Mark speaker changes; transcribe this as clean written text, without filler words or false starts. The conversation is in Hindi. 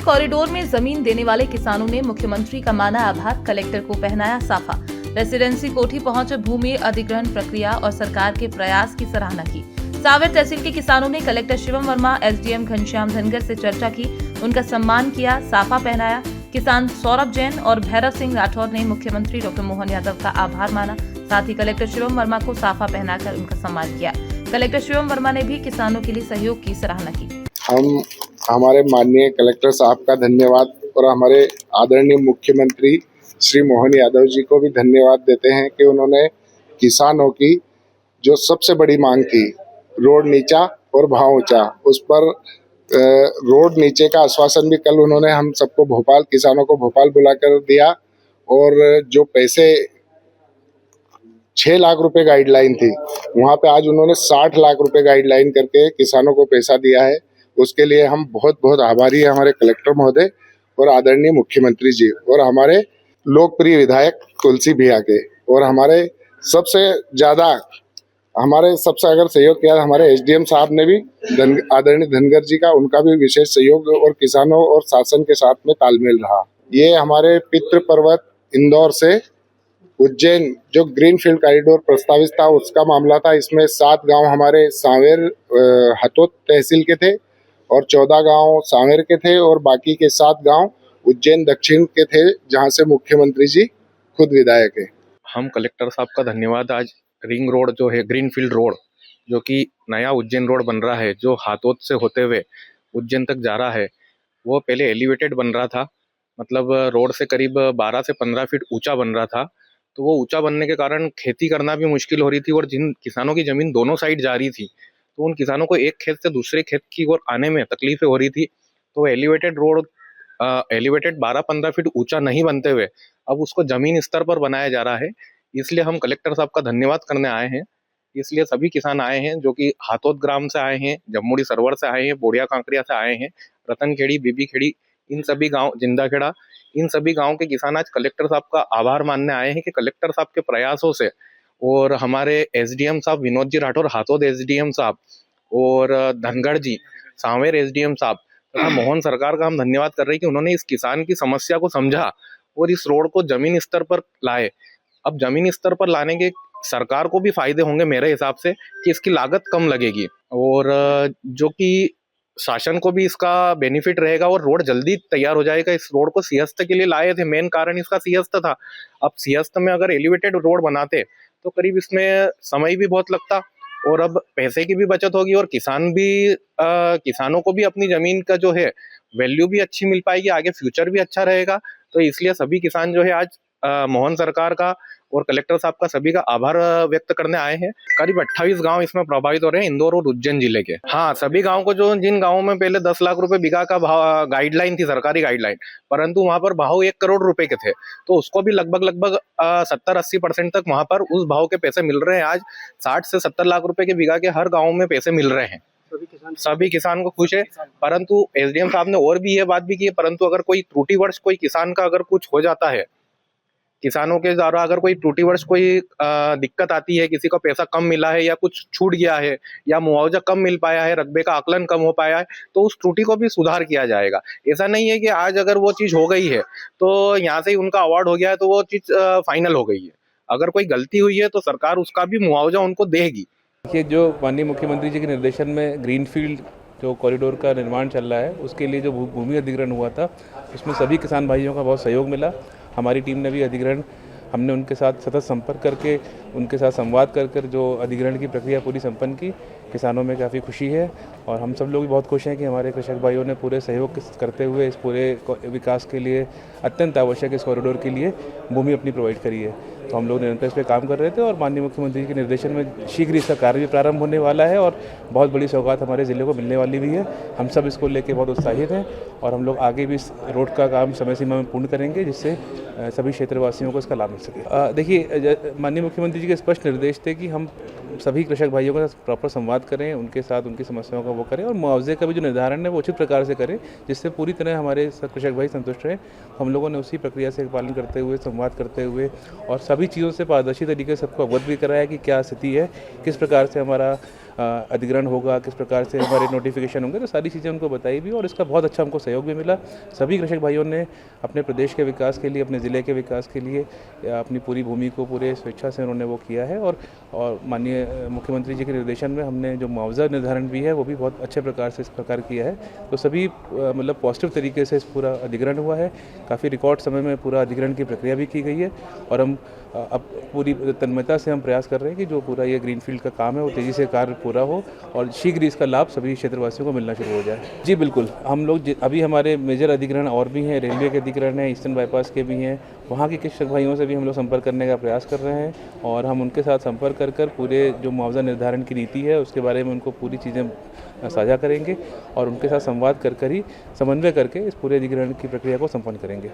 Speaker 1: कॉरिडोर में जमीन देने वाले किसानों ने मुख्यमंत्री का माना आभार, कलेक्टर को पहनाया साफा। रेसिडेंसी कोठी पहुंचे भूमि अधिग्रहण प्रक्रिया और सरकार के प्रयास की सराहना की। सांवेर तहसील के किसानों ने कलेक्टर शिवम वर्मा, एसडीएम घनश्याम धनगर से चर्चा की, उनका सम्मान किया, साफा पहनाया। किसान सौरभ जैन और भैरव सिंह राठौर ने मुख्यमंत्री डॉक्टर मोहन यादव का आभार माना, साथ ही कलेक्टर शिवम वर्मा को साफा पहनाकर उनका सम्मान किया। कलेक्टर शिवम वर्मा ने भी किसानों के लिए सहयोग की सराहना की।
Speaker 2: हम हमारे माननीय कलेक्टर साहब का धन्यवाद और हमारे आदरणीय मुख्यमंत्री श्री मोहन यादव जी को भी धन्यवाद देते हैं कि उन्होंने किसानों की जो सबसे बड़ी मांग थी, रोड नीचा और भाव ऊंचा, उस पर रोड नीचे का आश्वासन भी कल उन्होंने हम सबको भोपाल, किसानों को भोपाल बुलाकर दिया। और जो पैसे 6 लाख रुपए गाइडलाइन थी, वहाँ पे आज उन्होंने 60 लाख रुपए गाइडलाइन करके किसानों को पैसा दिया है। उसके लिए हम बहुत बहुत आभारी हैं हमारे कलेक्टर महोदय और आदरणीय मुख्यमंत्री जी और हमारे लोकप्रिय विधायक तुलसी भैया के। और हमारे सबसे अगर सहयोग किया हमारे एसडीएम साहब ने भी, आदरणीय धनगर जी का, उनका भी विशेष सहयोग और किसानों और शासन के साथ में तालमेल रहा। ये हमारे पितृ पर्वत इंदौर से उज्जैन जो ग्रीनफील्ड कॉरिडोर प्रस्तावित था उसका मामला था। इसमें 7 गांव हमारे सांवेर हतोद तहसील के थे और 14 गांव सांवेर के थे और बाकी के 7 गांव उज्जैन दक्षिण के थे, जहां से मुख्यमंत्री जी खुद विधायक है।
Speaker 3: हम कलेक्टर साहब का धन्यवाद, आज रिंग रोड जो है, ग्रीनफील्ड रोड जो कि नया उज्जैन रोड बन रहा है, जो हाथोद से होते हुए उज्जैन तक जा रहा है, वो पहले एलिवेटेड बन रहा था, मतलब रोड से करीब 12 से 15 फीट ऊंचा बन रहा था। तो वो ऊंचा बनने के कारण खेती करना भी मुश्किल हो रही थी और जिन किसानों की ज़मीन दोनों साइड जा रही थी, तो उन किसानों को एक खेत से दूसरे खेत की ओर आने में तकलीफें हो रही थी। तो एलिवेटेड रोड, एलिवेटेड 12-15 फीट ऊंचा नहीं बनते हुए अब उसको ज़मीन स्तर पर बनाया जा रहा है। इसलिए हम कलेक्टर साहब का धन्यवाद करने आए हैं। इसलिए सभी किसान आए हैं जो कि हाथोद ग्राम से आए हैं, जम्मूड़ी सरवर से आए हैं, बोड़िया कांकरिया से आए हैं, रतनखेड़ी, बीबी खेड़ी, इन सभी गांव, जिंदाखेड़ा, इन सभी गांव के किसान आज कलेक्टर साहब का आभार मानने आए हैं कि कलेक्टर साहब के प्रयासों से और हमारे एसडीएम साहब विनोद जी राठौर हाथोद एसडीएम साहब और धनगढ़ जी सांवेर एसडीएम साहब तथा मोहन सरकार का हम धन्यवाद कर रहे हैं कि उन्होंने इस किसान की समस्या को समझा और इस रोड को जमीन स्तर पर लाए। अब जमीन स्तर पर लाने के सरकार को भी फायदे होंगे मेरे हिसाब से कि इसकी लागत कम लगेगी और जो कि शासन को भी इसका बेनिफिट रहेगा और रोड जल्दी तैयार हो जाएगा। इस रोड को सिंहस्थ के लिए लाए थे, मेन कारण इसका सिंहस्थ था। अब सिंहस्थ में अगर एलिवेटेड रोड बनाते तो करीब इसमें समय भी बहुत लगता और अब पैसे की भी बचत होगी और किसानों को भी अपनी जमीन का जो है वैल्यू भी अच्छी मिल पाएगी, आगे फ्यूचर भी अच्छा रहेगा। तो इसलिए सभी किसान जो है आज मोहन सरकार का और कलेक्टर साहब का सभी का आभार व्यक्त करने आए हैं। करीब 28 गांव इसमें प्रभावित हो रहे हैं, इंदौर और उज्जैन जिले के। हाँ, सभी गांव को, जिन गांवों में पहले 10 लाख रुपए बीघा का भाव गाइडलाइन थी, सरकारी गाइडलाइन, परंतु वहां पर भाव 1 करोड़ रुपए के थे, तो उसको भी लगभग 70-80% तक वहां पर उस भाव के पैसे मिल रहे हैं। आज 60 से 70 लाख रुपए के बीघा के हर गाँव में पैसे मिल रहे हैं। सभी किसान को खुश है। परंतु एसडीएम साहब ने और भी ये बात भी की है, परंतु अगर कोई त्रुटिवश कोई किसान का अगर कुछ हो जाता है, किसानों के द्वारा अगर कोई त्रुटिवश कोई दिक्कत आती है, किसी को पैसा कम मिला है या कुछ छूट गया है या मुआवजा कम मिल पाया है, रकबे का आकलन कम हो पाया है, तो उस त्रुटि को भी सुधार किया जाएगा। ऐसा नहीं है कि आज अगर वो चीज़ हो गई है तो यहाँ से ही उनका अवार्ड हो गया है तो वो चीज़ फाइनल हो गई है। अगर कोई गलती हुई है तो सरकार उसका भी मुआवजा उनको देगी।
Speaker 4: देखिए, जो माननीय मुख्यमंत्री जी के निर्देशन में ग्रीनफील्ड जो कॉरिडोर का निर्माण चल रहा है, उसके लिए जो भूमि अधिग्रहण हुआ था, उसमें सभी किसान भाइयों का बहुत सहयोग मिला। हमारी टीम ने भी हमने उनके साथ सतत संपर्क करके, उनके साथ संवाद कर जो अधिग्रहण की प्रक्रिया पूरी संपन्न की। किसानों में काफ़ी खुशी है और हम सब लोग भी बहुत खुश हैं कि हमारे कृषक भाइयों ने पूरे सहयोग करते हुए इस पूरे विकास के लिए अत्यंत आवश्यक इस कॉरिडोर के लिए भूमि अपनी प्रोवाइड करी है। तो हम लोग निरंतर इस पर काम कर रहे थे और माननीय मुख्यमंत्री के निर्देशन में शीघ्र इसका कार्य भी प्रारंभ होने वाला है और बहुत बड़ी सौगात हमारे ज़िले को मिलने वाली भी है। हम सब इसको लेकर बहुत उत्साहित हैं और हम लोग आगे भी इस रोड का काम समय सीमा में पूर्ण करेंगे, जिससे सभी क्षेत्रवासियों को इसका लाभ मिल सके। देखिए, माननीय मुख्यमंत्री जी के स्पष्ट निर्देश थे कि हम सभी कृषक भाइयों के साथ प्रॉपर संवाद करें, उनके साथ उनकी समस्याओं का वो करें और मुआवजे का भी जो निर्धारण है वो उचित प्रकार से करें, जिससे पूरी तरह हमारे कृषक भाई संतुष्ट रहें। हम लोगों ने उसी प्रक्रिया से पालन करते हुए, संवाद करते हुए और सभी चीज़ों से पारदर्शी तरीके से सबको अवगत भी कराया कि क्या स्थिति है, किस प्रकार से हमारा अधिग्रहण होगा, किस प्रकार से हमारे नोटिफिकेशन होंगे, तो सारी चीज़ें उनको बताई भी और इसका बहुत अच्छा हमको सहयोग भी मिला। सभी कृषक भाइयों ने अपने प्रदेश के विकास के लिए, अपने ज़िले के विकास के लिए अपनी पूरी भूमि को पूरे स्वेच्छा से उन्होंने वो किया है और माननीय मुख्यमंत्री जी के निर्देशन में हमने जो मुआवजा निर्धारण भी है वो भी बहुत अच्छे प्रकार से इस प्रकार किया है। तो सभी मतलब पॉजिटिव तरीके से इस पूरा अधिग्रहण हुआ है। काफ़ी रिकॉर्ड समय में पूरा अधिग्रहण की प्रक्रिया भी की गई है और हम अब पूरी तन्मयता से हम प्रयास कर रहे हैं कि जो पूरा ये ग्रीनफील्ड का काम है वो तेज़ी से कार्य पूरा हो और शीघ्र इसका लाभ सभी क्षेत्रवासियों को मिलना शुरू हो जाए। जी बिल्कुल, हम लोग अभी हमारे मेजर अधिग्रहण और भी हैं, रेलवे के अधिग्रहण हैं, ईस्टर्न बाईपास के भी हैं, वहाँ के कृषक भाइयों से भी हम लोग संपर्क करने का प्रयास कर रहे हैं और हम उनके साथ संपर्क कर पूरे जो मुआवजा निर्धारण की नीति है उसके बारे में उनको पूरी चीज़ें साझा करेंगे और उनके साथ संवाद कर ही समन्वय करके इस पूरे अधिग्रहण की प्रक्रिया को संपन्न करेंगे।